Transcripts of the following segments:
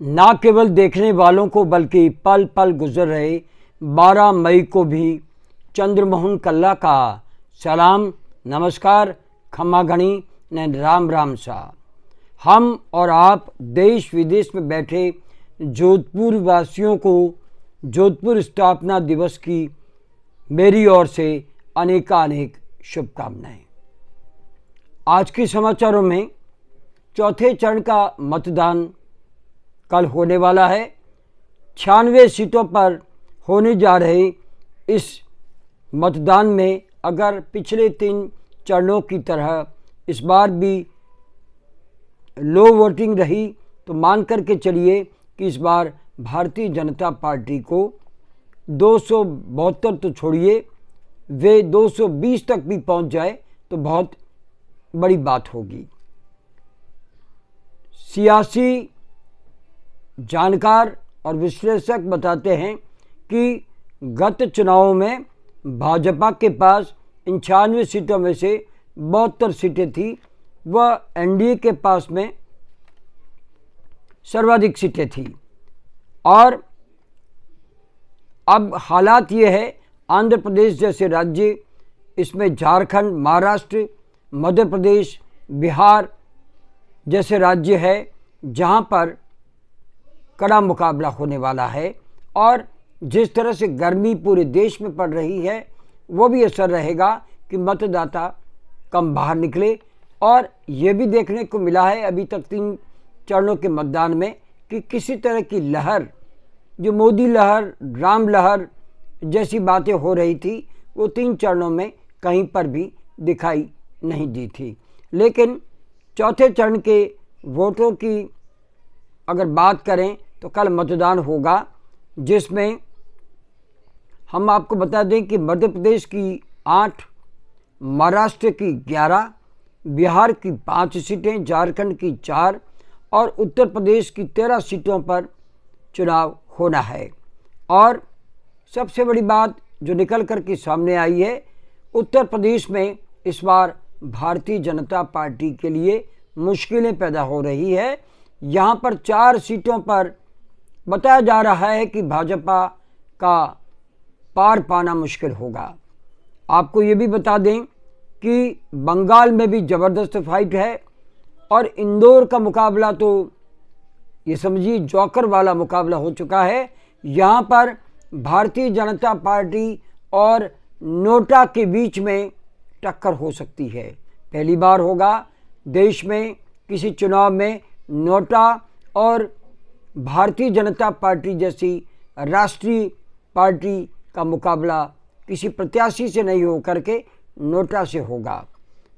ना केवल देखने वालों को बल्कि पल पल गुजर रहे 12 मई को भी चंद्रमोहन कल्ला का सलाम, नमस्कार, खम्मा घणी ने राम राम सा। हम और आप देश विदेश में बैठे जोधपुर वासियों को जोधपुर स्थापना दिवस की मेरी ओर से अनेकानेक शुभकामनाएं। आज के समाचारों में चौथे चरण का मतदान कल होने वाला है। 96 सीटों पर होने जा रहे इस मतदान में अगर पिछले 3 चरणों की तरह इस बार भी लो वोटिंग रही तो मान करके चलिए कि इस बार भारतीय जनता पार्टी को 272 तो छोड़िए, वे 220 तक भी पहुंच जाए तो बहुत बड़ी बात होगी। सियासी जानकार और विश्लेषक बताते हैं कि गत चुनावों में भाजपा के पास 96 सीटों में से 72 सीटें थी, वह एनडीए के पास में सर्वाधिक सीटें थी। और अब हालात ये है, आंध्र प्रदेश जैसे राज्य, इसमें झारखंड, महाराष्ट्र, मध्य प्रदेश, बिहार जैसे राज्य है जहां पर कड़ा मुकाबला होने वाला है। और जिस तरह से गर्मी पूरे देश में पड़ रही है वो भी असर रहेगा कि मतदाता कम बाहर निकले। और ये भी देखने को मिला है अभी तक 3 चरणों के मतदान में कि किसी तरह की लहर, जो मोदी लहर, राम लहर जैसी बातें हो रही थी, वो 3 चरणों में कहीं पर भी दिखाई नहीं दी थी। लेकिन चौथे चरण के वोटों की अगर बात करें तो कल मतदान होगा, जिसमें हम आपको बता दें कि मध्य प्रदेश की 8, महाराष्ट्र की 11, बिहार की 5 सीटें, झारखंड की 4 और उत्तर प्रदेश की 13 सीटों पर चुनाव होना है। और सबसे बड़ी बात जो निकल कर के सामने आई है, उत्तर प्रदेश में इस बार भारतीय जनता पार्टी के लिए मुश्किलें पैदा हो रही है। यहाँ पर 4 सीटों पर बताया जा रहा है कि भाजपा का पार पाना मुश्किल होगा। आपको ये भी बता दें कि बंगाल में भी ज़बरदस्त फाइट है और इंदौर का मुकाबला तो ये समझिए जौकर वाला मुकाबला हो चुका है। यहाँ पर भारतीय जनता पार्टी और नोटा के बीच में टक्कर हो सकती है। पहली बार होगा देश में किसी चुनाव में नोटा और भारतीय जनता पार्टी जैसी राष्ट्रीय पार्टी का मुकाबला किसी प्रत्याशी से नहीं हो करके नोटा से होगा।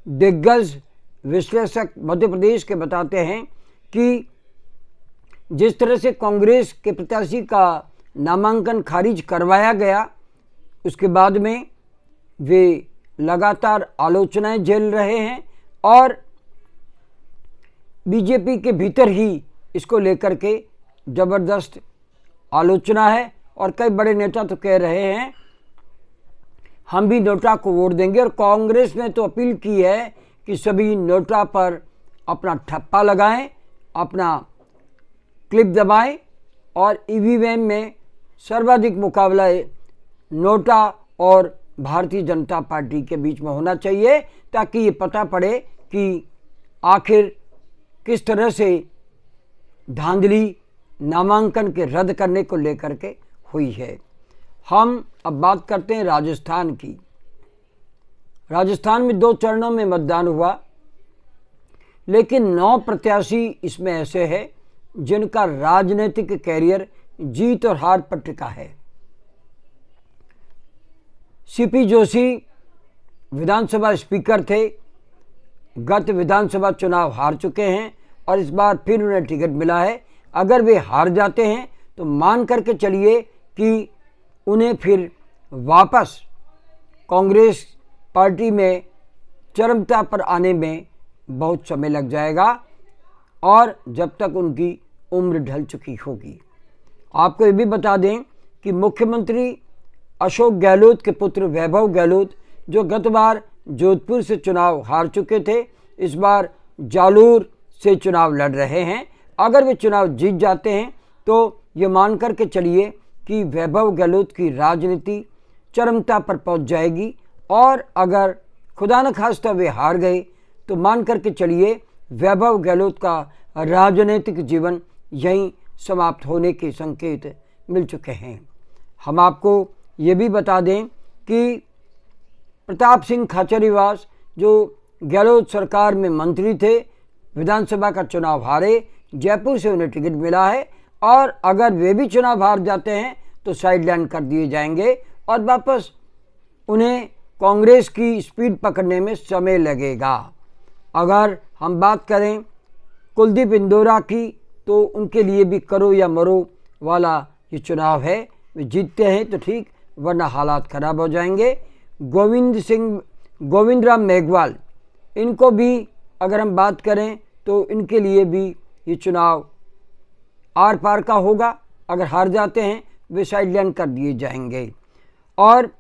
दिग्गज विश्लेषक मध्य प्रदेश के बताते हैं कि जिस तरह से कांग्रेस के प्रत्याशी का नामांकन खारिज करवाया गया, उसके बाद में वे लगातार आलोचनाएं झेल रहे हैं और बीजेपी के भीतर ही इसको लेकर के ज़बरदस्त आलोचना है। और कई बड़े नेता तो कह रहे हैं हम भी नोटा को वोट देंगे। और कांग्रेस ने तो अपील की है कि सभी नोटा पर अपना ठप्पा लगाएं, अपना क्लिप दबाएं और ईवीएम में सर्वाधिक मुकाबला नोटा और भारतीय जनता पार्टी के बीच में होना चाहिए, ताकि ये पता पड़े कि आखिर किस तरह से धांधली नामांकन के रद्द करने को लेकर के हुई है। हम अब बात करते हैं राजस्थान की। राजस्थान में 2 चरणों में मतदान हुआ, लेकिन 9 प्रत्याशी इसमें ऐसे हैं जिनका राजनीतिक कैरियर जीत और हार पर टिका है। सीपी जोशी विधानसभा स्पीकर थे, गत विधानसभा चुनाव हार चुके हैं और इस बार फिर उन्हें टिकट मिला है। अगर वे हार जाते हैं तो मान करके चलिए कि उन्हें फिर वापस कांग्रेस पार्टी में चरमता पर आने में बहुत समय लग जाएगा और जब तक उनकी उम्र ढल चुकी होगी। आपको ये भी बता दें कि मुख्यमंत्री अशोक गहलोत के पुत्र वैभव गहलोत, जो गत बार जोधपुर से चुनाव हार चुके थे, इस बार जालोर से चुनाव लड़ रहे हैं। अगर वे चुनाव जीत जाते हैं तो ये मान कर के चलिए कि वैभव गहलोत की राजनीति चरमता पर पहुंच जाएगी, और अगर खुदा न खास्ता वे हार गए तो मान कर के चलिए वैभव गहलोत का राजनीतिक जीवन यहीं समाप्त होने के संकेत मिल चुके हैं। हम आपको ये भी बता दें कि प्रताप सिंह खाचरियावास जो गहलोत सरकार में मंत्री थे, विधानसभा का चुनाव हारे, जयपुर से उन्हें टिकट मिला है, और अगर वे भी चुनाव हार जाते हैं तो साइडलाइन कर दिए जाएंगे और वापस उन्हें कांग्रेस की स्पीड पकड़ने में समय लगेगा। अगर हम बात करें कुलदीप इंदौरा की, तो उनके लिए भी करो या मरो वाला ये चुनाव है। वे जीतते हैं तो ठीक, वरना हालात ख़राब हो जाएंगे। गोविंद राम मेघवाल, इनको भी अगर हम बात करें तो इनके लिए भी ये चुनाव आर पार का होगा। अगर हार जाते हैं वे साइडलाइन कर दिए जाएंगे। और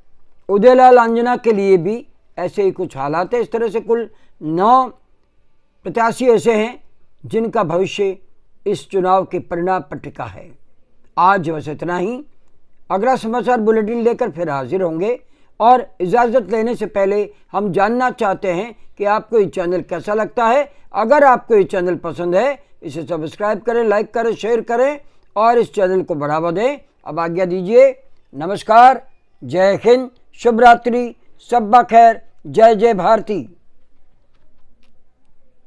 उदयलाल आंजना के लिए भी ऐसे ही कुछ हालात है। इस तरह से कुल 9 प्रत्याशी ऐसे हैं जिनका भविष्य इस चुनाव के परिणाम पर टिका है। आज बस इतना ही। अगला समाचार बुलेटिन लेकर फिर हाजिर होंगे, और इजाज़त लेने से पहले हम जानना चाहते हैं कि आपको ये चैनल कैसा लगता है। अगर आपको ये चैनल पसंद है, इसे सब्सक्राइब करें, लाइक करें, शेयर करें और इस चैनल को बढ़ावा दें। अब आज्ञा दीजिए। नमस्कार, जय हिंद, शुभ रात्रि, शब्बा खैर, जय जय भारती।